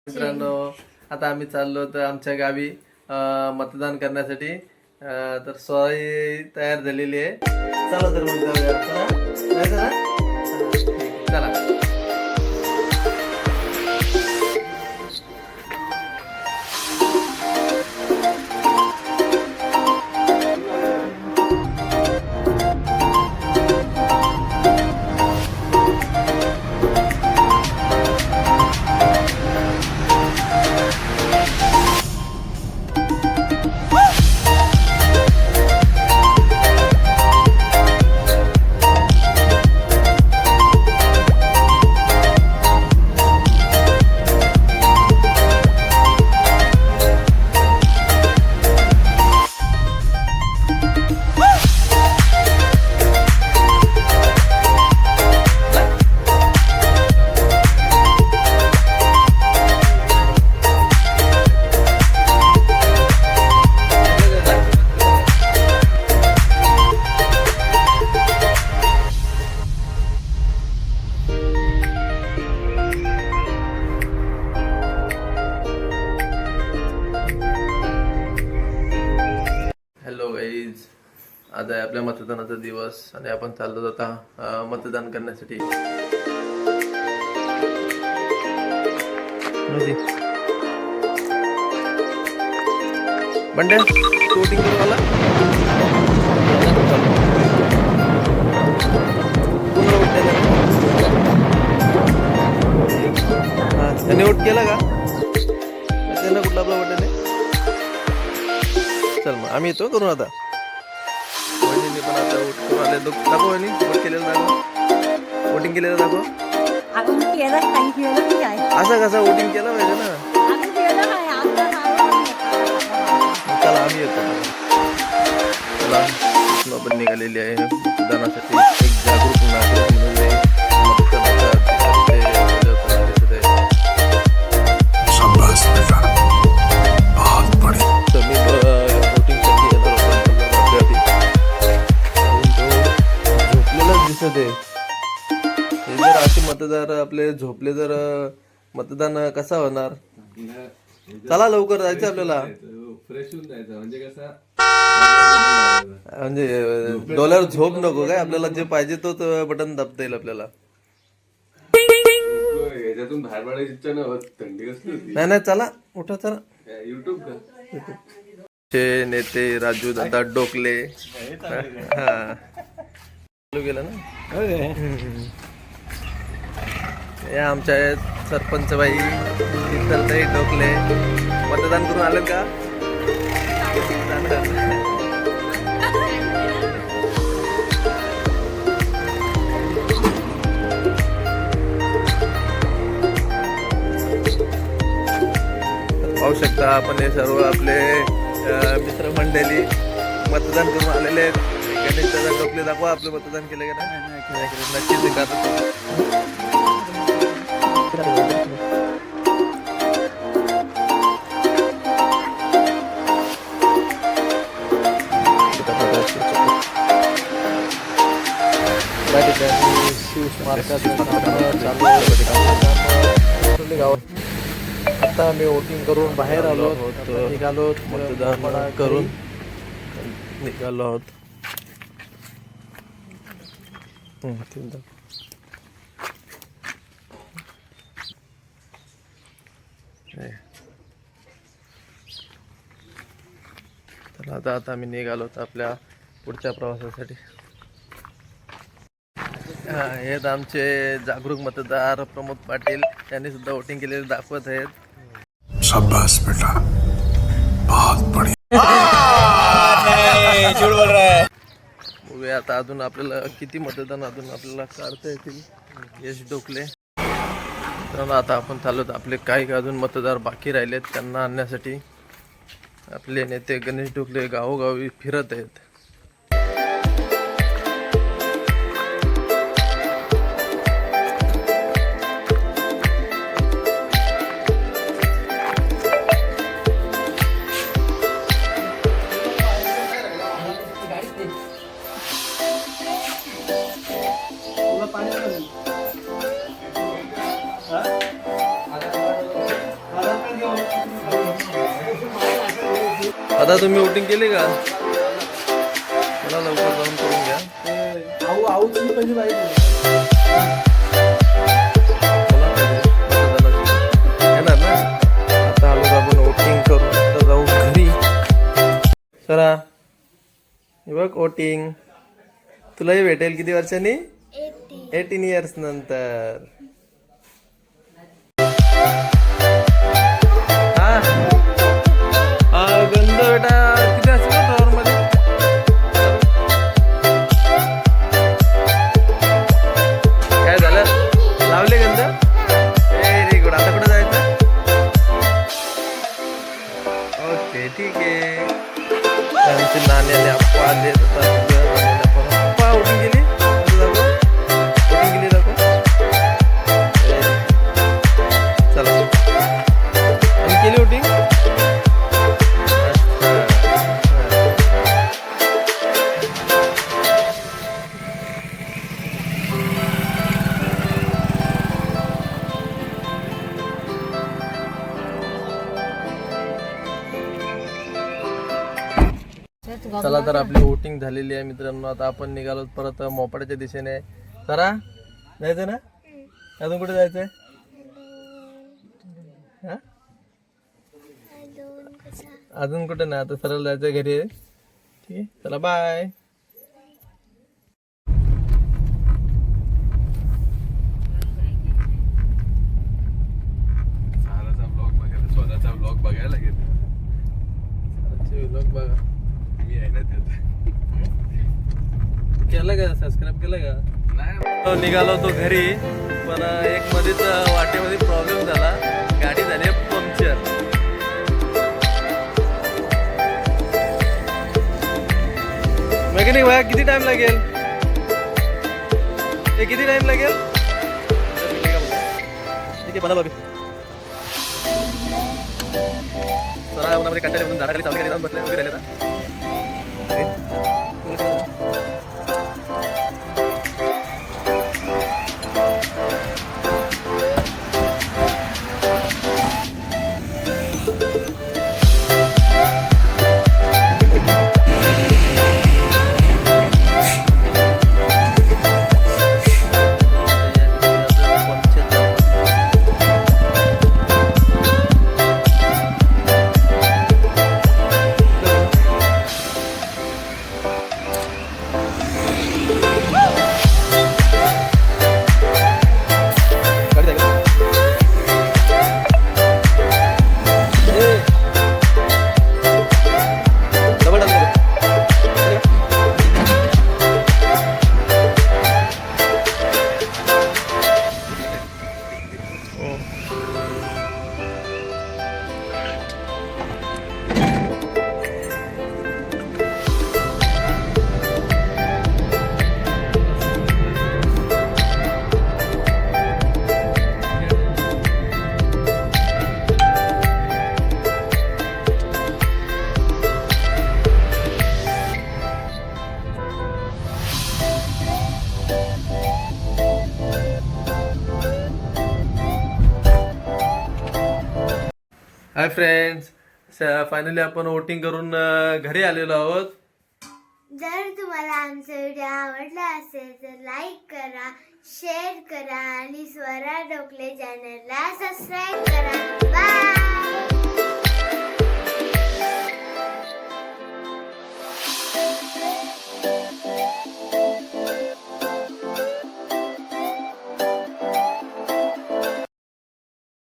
मित्रांनो, आता आम्ही चाललो तर आमच्या गावी मतदान करण्यासाठी. तर सोय तयार झालेली आहे. चला तर मग जाऊया. चला जायचं ना? ठीक आहे, चला. हॅलो गाईज, आज आहे आपल्या मतदानाचा दिवस आणि आपण चाललो आता मतदान करण्यासाठी. बंड्या, तू वोटिंग करून आला? त्यांनी वोट केला का? त्यांना कुठला आपला वोट आहे? चल मग आम्ही येतो करून आता. वहिनी पण आता वोट करून आले. दाखव वहिनी, वोट केलेलं दाखव, वोटिंग केलेलं दाखव. असं कसं वोटिंग केलं पाहिजे ना. चला आम्ही येतो. चला आपण निघालेली आहे मतदानासाठी. एक जागरूक नागरिक म्हणून जर असे मतदार आपले झोपले तर मतदान कसा होणार? चला लवकर जायचं आपल्याला. म्हणजे डोल्यावर झोप नको काय, आपल्याला जे पाहिजे तोच बटन दाबता येईल आपल्याला. नाही नाही, चला उठा, चला. नेते राजू दादा डोकले हा गेलं ना. हे आमच्या सरपंच बाई शीतलताई डोकले मतदान करून आले का? पाहू शकता आपण हे सर्व आपले मित्रमंडळी मतदान करून आलेले आहेत. गणेश दादा डोकले, दाखवा आपलं मतदान केलं का नाही? नक्कीच आता आम्ही वोटिंग करून बाहेर आलो आहोत, निघालो मतदान करून निघालो आहोत. तर आता आम्ही निघालो होतो आपल्या पुढच्या प्रवासासाठी. हे आमचे जागरूक मतदार प्रमोद पाटील, त्यांनी सुद्धा वोटिंग केलेले दाखवत आहेत. शाबाश बेटा, बहुत बढ़िया. झूठ बोल रहा है. बघूया आता अजून आपल्याला किती मतदान अजून आपल्याला काढता येतील. यश डोकले. तर आता आपण चाललो, आपले काही अजून मतदार बाकी राहिलेत, त्यांना आणण्यासाठी आपले नेते गणेश डोकले गावोगावी फिरत आहेत. आता तुम्ही वोटिंग केली का? चला लवकर जाऊन करून घ्या. येणार ना? आता आलो आपण वोटिंग करून आता जाऊ घरी. सरा हे बघ वोटिंग तुलाही भेटेल किती वर्षांनी? 18 इयर्स नंतर. गंध बेटा किती असेल ड्रॉवर मध्ये? काय झालं? लावले गंध? Very good. आता कुठं जायचं? ओके ठीक आहे. आमचे नाणे आणि आप्पा आले. आप्पा उठून गेली दाखव. चला आम्ही केली वोटिंग. चला तर आपली वोटिंग झालेली आहे मित्रांनो. आता आपण निघालो परत मोपाड्याच्या दिशेने. सरा जायचं ना? अजून कुठे जायचंय? अजून कुठे नाही. आता सरळ जायचंय घरी. ठीक आहे चला बाय. स्वतःचा ब्लॉग बघायला गेलो. ब्लॉग बघा केलं का? सबस्क्राईब केलं का? नाही. निघालो तो घरी पण एक मध्येच वाटेमध्ये प्रॉब्लेम झाला. गाडी झाली पंक्चर. मेकॅनिक भाई किती टाइम लागेल? हे किती टाइम लागेल? ठीक आहे बना बाबी. चला उन्हामध्ये कंटाळले म्हणून झाडाखाली चालू केली जाऊन बसले उभे राहिले. हाय फ्रेंड्स, फायनली आपण वोटिंग करून घरी आलेलो आहोत. जर तुम्हाला आमचा व्हिडिओ आवडला असेल तर लाईक करा, शेअर करा आणि स्वरा ढोकले चॅनलला सबस्क्राईब करा. बाय.